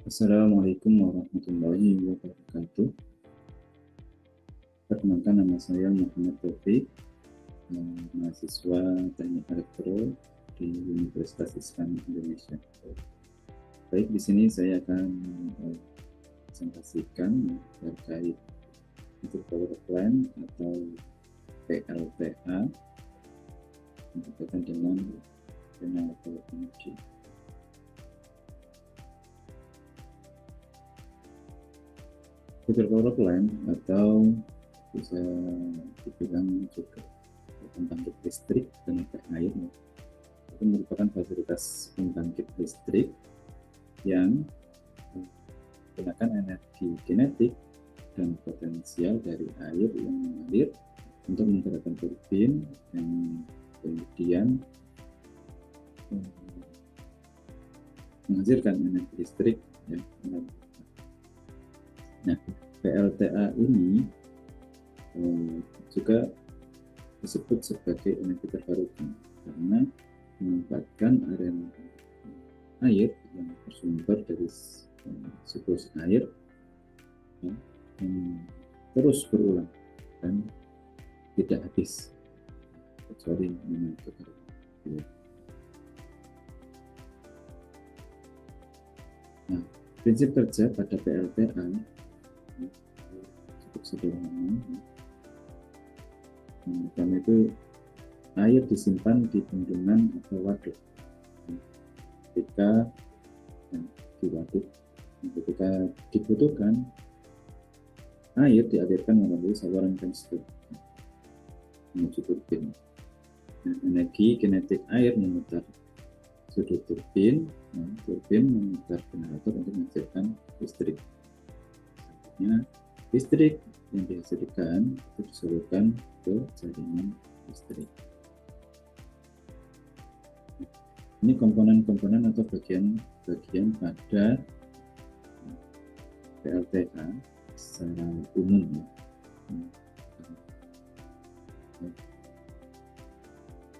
Assalamualaikum warahmatullahi wabarakatuh. Perkenalkan, nama saya Muhammad Taufik, mahasiswa Teknik Elektro di Universitas Islam Indonesia. Baik, di sini saya akan presentasikan terkait power plant atau PLTA berkaitan dengan renewable energy. Power plant atau bisa dibilang juga pembangkit listrik tenaga air itu merupakan fasilitas pembangkit listrik yang menggunakan energi kinetik dan potensial dari air yang mengalir untuk menggerakkan turbin yang kemudian menghasilkan energi listrik ya. Nah, PLTA ini juga disebut sebagai energi terbarukan karena memanfaatkan area air yang bersumber dari siklus air ya, yang terus berulang dan tidak habis kecuali menentukan. Nah, prinsip kerja pada PLTA cukup sederhana. Karena itu air disimpan di bendungan atau waduk. Ketika di waduk, ketika dibutuhkan, air dialirkan melalui saluran penstop menuju turbin. Nah, energi kinetik air memutar sudut turbin, turbin memutar generator untuk menghasilkan listrik. Listrik yang dihasilkan itu disalurkan ke jaringan listrik. Ini komponen-komponen atau bagian-bagian pada PLTA secara umum.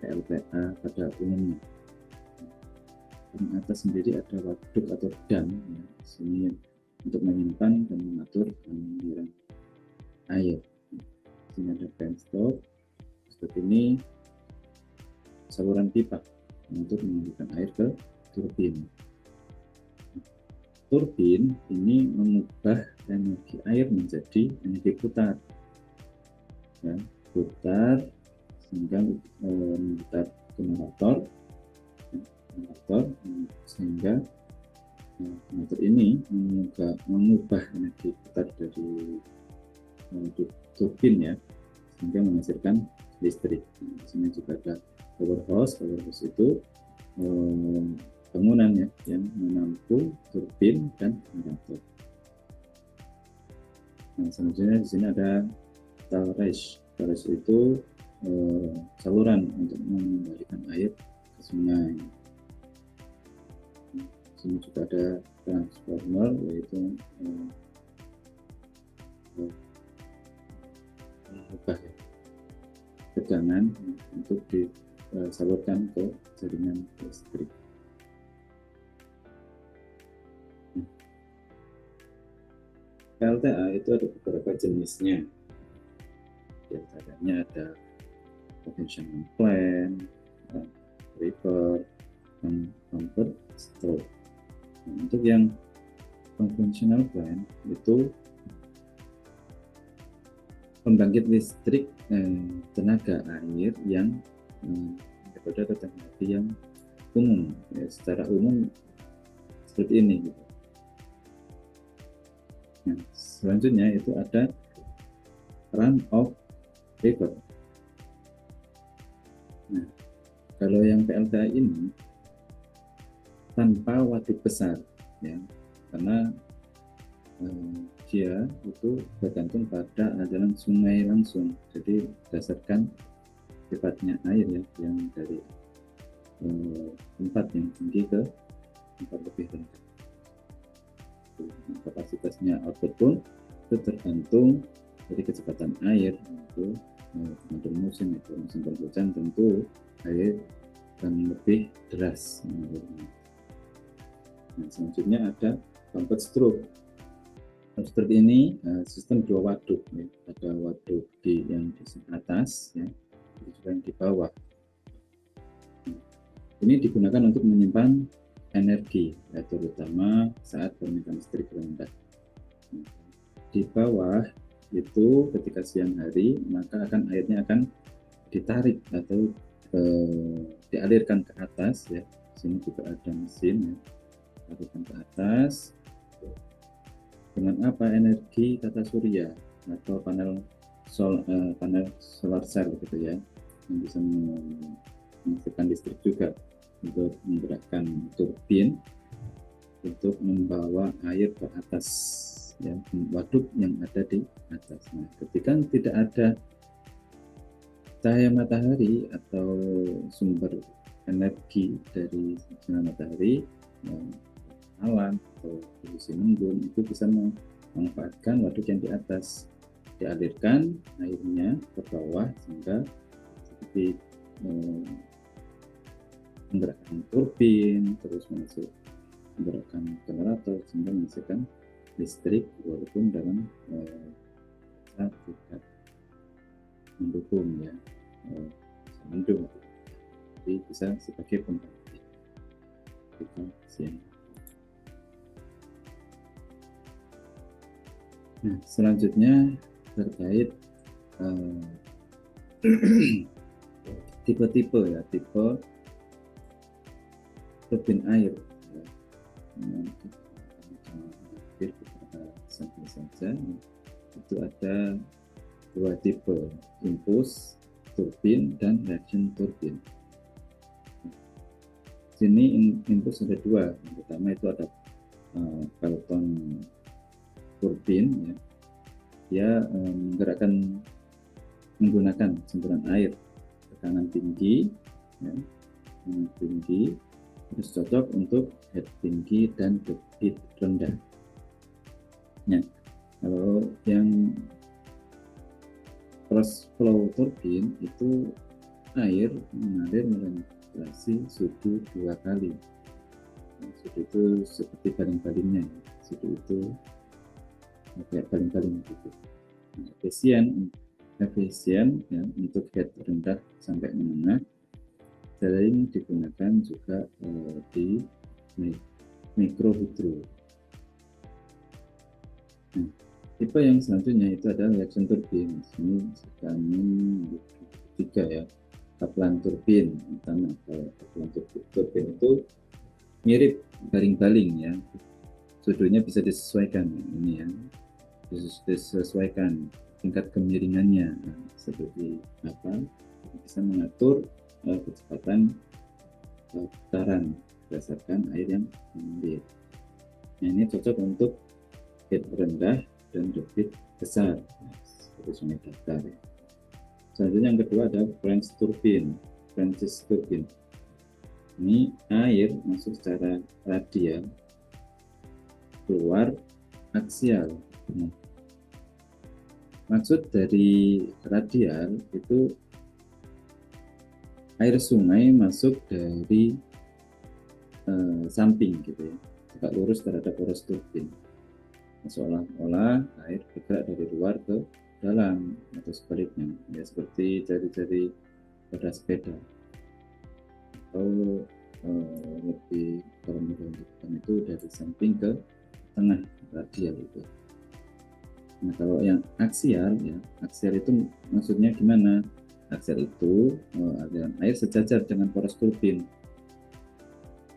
PLTA pada umumnya. Di atas sendiri ada waduk atau dam, ya. Sini untuk menyimpan dan mengatur aliran air. Sini ada penstop, seperti ini saluran pipa untuk mengalirkan air ke turbin. Turbin ini mengubah energi air menjadi energi putar, ya, putar sehingga memutar generator, sehingga generator ini mengubah energi putar dari turbin ya, sehingga menghasilkan listrik. Di sini juga ada power house. Power house itu bangunan ya yang menampung turbin dan generator. Nah, selanjutnya di sini ada talrage. Talrage itu saluran untuk mengembalikan air ke sungai. Di sini juga ada transformer, yaitu mengubah tegangan untuk disalurkan ke jaringan listrik. PLTA itu ada beberapa jenisnya. Di antaranya ada conventional plant, river, dan pumped stroke. Untuk yang conventional plant itu pembangkit listrik tenaga air yang daripada teknologi yang umum ya, secara umum seperti ini gitu. Nah, selanjutnya itu ada run of river. Nah, kalau yang PLTA ini tanpa waduk besar ya, karena dia itu bergantung pada aliran sungai langsung, jadi berdasarkan sifatnya air ya, yang dari tempat yang tinggi ke tempat lebih rendah. Kapasitasnya output pun itu tergantung dari kecepatan air. Itu untuk musim penghujan tentu air akan lebih deras. Nah, selanjutnya ada pumped stroke. Stroke ini sistem dua waduk, ya. Ada waduk yang di atas, ya, juga yang di bawah. Ini digunakan untuk menyimpan energi, ya, terutama saat permintaan listrik rendah. Di bawah itu ketika siang hari, maka airnya akan ditarik atau dialirkan ke atas, ya. Sini juga ada mesin, ya, alirkan ke atas dengan apa? Energi tata surya atau panel solar cell gitu ya, yang bisa menghasilkan listrik juga untuk menggerakkan turbin untuk membawa air ke atas, ya, waduk yang ada di atas. Nah, ketika tidak ada cahaya matahari atau sumber energi dari sinar matahari, alam atau posisi mendung, itu bisa memanfaatkan waduk yang di atas, dialirkan airnya ke bawah sehingga seperti menggerakkan turbin, terus menggerakkan generator sehingga menghasilkan listrik walaupun dalam tidak mendukung, ya, mendung, jadi bisa sebagai pembangkit kita siang. Nah, selanjutnya terkait tipe-tipe, ya, tipe turbin air. Sampai saja itu ada dua tipe, impulse turbin dan reaction turbin. Sini impulse ada dua. Yang pertama itu ada Pelton turbin, ya. Dia menggunakan semburan air tekanan tinggi, ya, tinggi, terus cocok untuk head tinggi dan debit rendah. Nah, kalau yang cross flow turbin itu air mengalir melintasi suhu 2 kali. Nah, suhu itu seperti baling-balingnya, suhu itu kayak baling-baling gitu. Nah, efisien, ya, untuk head rendah sampai menengah. Sering digunakan juga di mikrohidro. Nah, tipe yang selanjutnya itu adalah reaction turbin. Ini kami tiga, ya. Kaplan turbin, utama kaplan turbin itu mirip baling-baling, ya. Suhunya bisa disesuaikan, ini, ya, disesuaikan tingkat kemiringannya. Nah, seperti apa? Bisa mengatur kecepatan putaran berdasarkan air yang mengalir. Nah, ini cocok untuk head rendah dan debit besar, seperti sungai datar, ya. Selanjutnya yang kedua ada French turbin. Ini air masuk secara radial, keluar aksial. Nah, maksud dari radial itu air sungai masuk dari samping gitu, ya, tegak lurus terhadap poros turbin. Seolah-olah air bergerak dari luar ke dalam atau sebaliknya, ya, seperti jari-jari pada sepeda, atau lebih kalau menunjukkan itu dari samping ke tengah, radial itu. Nah, kalau yang aksial, ya, aksial itu maksudnya gimana? Aksial itu aliran air sejajar dengan poros turbin.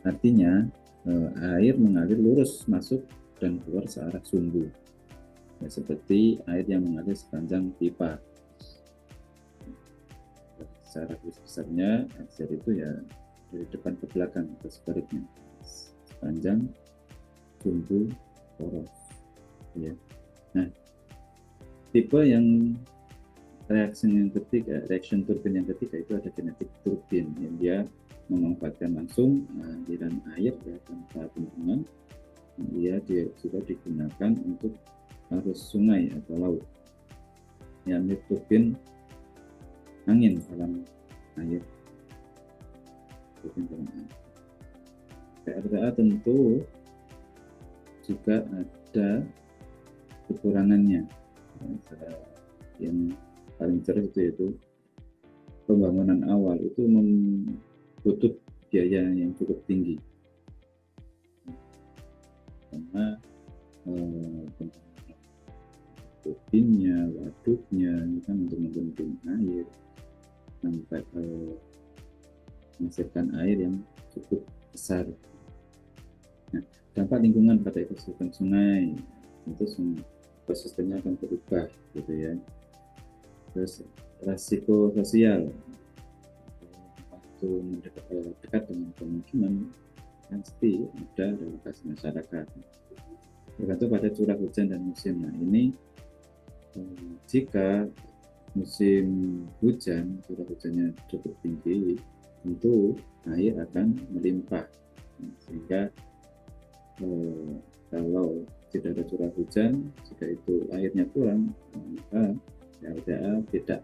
Artinya air mengalir lurus masuk dan keluar searah sumbu, ya, seperti air yang mengalir sepanjang pipa. Secara besarnya aksial itu, ya, dari depan ke belakang atau sebaliknya sepanjang sumbu poros, ya. Nah, tipe yang reaction turbin yang ketiga itu ada kinetic turbin, yang dia memanfaatkan langsung aliran air, ya, tanpa pembuangan. Dia juga digunakan untuk arus sungai atau laut, ya, mirip turbin angin dalam air. PLTA tentu juga ada kekurangannya. Yang paling jelas itu yaitu pembangunan awal itu butuh biaya yang cukup tinggi, karena turbinnya, waduknya kan untuk membendung air sampai menghasilkan air yang cukup besar. Nah, dampak lingkungan pada ekosistem sungai, tentu ekosistemnya akan berubah gitu ya. Terus resiko sosial, waktu dekat dengan pemukiman pasti ada relokasi masyarakat, tergantung pada curah hujan dan musim. Nah ini jika musim hujan, curah hujannya cukup tinggi, tentu air akan melimpah, sehingga kalau tidak ada curah hujan, jika itu airnya kurang, maka LTA tidak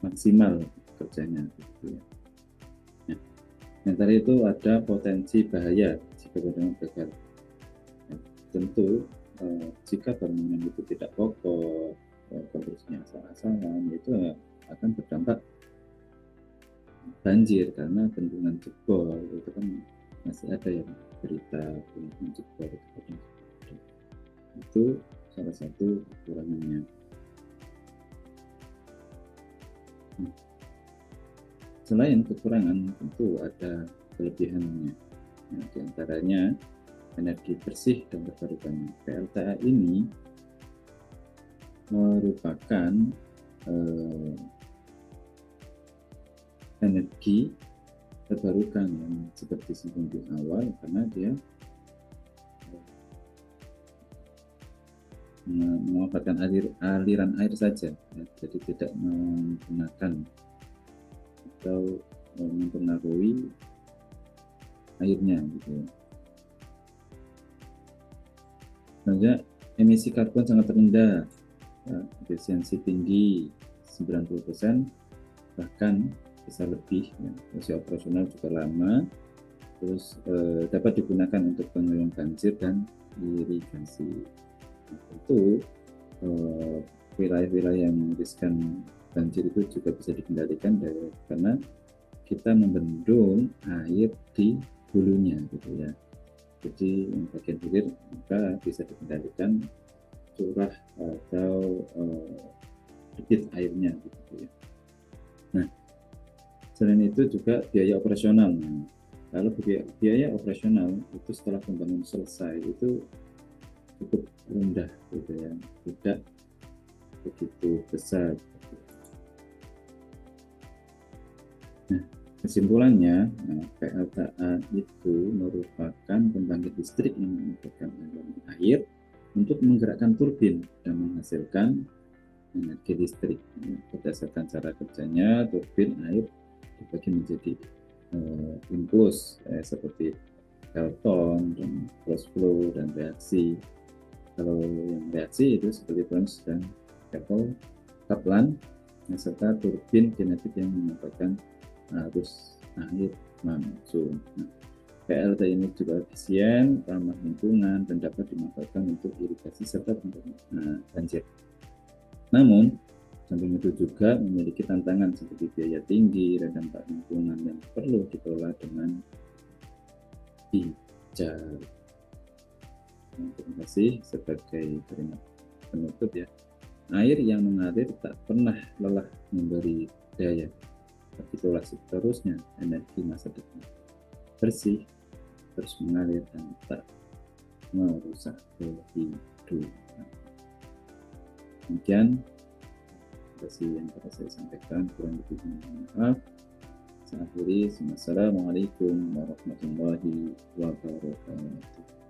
maksimal kerjanya. Gitu ya. Yang tadi itu ada potensi bahaya jika bangunan gagal. Tentu jika bangunan itu tidak kokoh, konstruksinya asal-asalan, itu akan berdampak banjir karena bendungan jebol. Itu kan masih ada yang berita bendungan jebol itu salah satu kekurangannya. Selain kekurangan, tentu ada kelebihannya. Nah, di antaranya energi bersih dan terbarukan. PLTA ini merupakan energi terbarukan yang seperti disinggung di awal, karena dia memanfaatkan aliran air saja, ya, jadi tidak menggunakan atau mempengaruhi airnya gitu. Selanjutnya, emisi karbon sangat rendah, ya, efisiensi tinggi 90%, bahkan bisa lebih, ya. Usia operasional juga lama, terus dapat digunakan untuk pengendalian banjir dan irigasi. Tentu wilayah-wilayah yang riskan banjir itu juga bisa dikendalikan karena kita membendung air di hulunya gitu ya. Jadi yang bagian hilir maka bisa dikendalikan curah atau debit airnya gitu ya. Nah, selain itu juga biaya operasional. Nah, kalau biaya operasional itu setelah pembangunan selesai itu cukup rendah gitu ya, tidak begitu besar. Nah, kesimpulannya, PLTA itu merupakan pembangkit listrik yang memanfaatkan air untuk menggerakkan turbin dan menghasilkan energi listrik. Berdasarkan cara kerjanya, turbin air dibagi menjadi impuls seperti Pelton dan cross flow dan reaksi. Kalau yang reaksi itu seperti Burns dan Kaplan, serta turbin kinetik yang memanfaatkan arus air langsung. Nah, PLT ini juga efisien, ramah lingkungan, dan dapat dimanfaatkan untuk irigasi serta banjir. Namun, samping itu juga memiliki tantangan seperti biaya tinggi dan dampak lingkungan yang perlu dikelola dengan bijak. Terima kasih. Sebagai kalimat penutup ya, air yang mengalir tak pernah lelah memberi daya, tapi itulah seterusnya energi masa depan, bersih, terus mengalir dan tak merusak kehidupan. Demikian yang dapat saya sampaikan, kurang lebihnya mohon maaf. Saya akhiri. Assalamualaikum warahmatullahi wabarakatuh.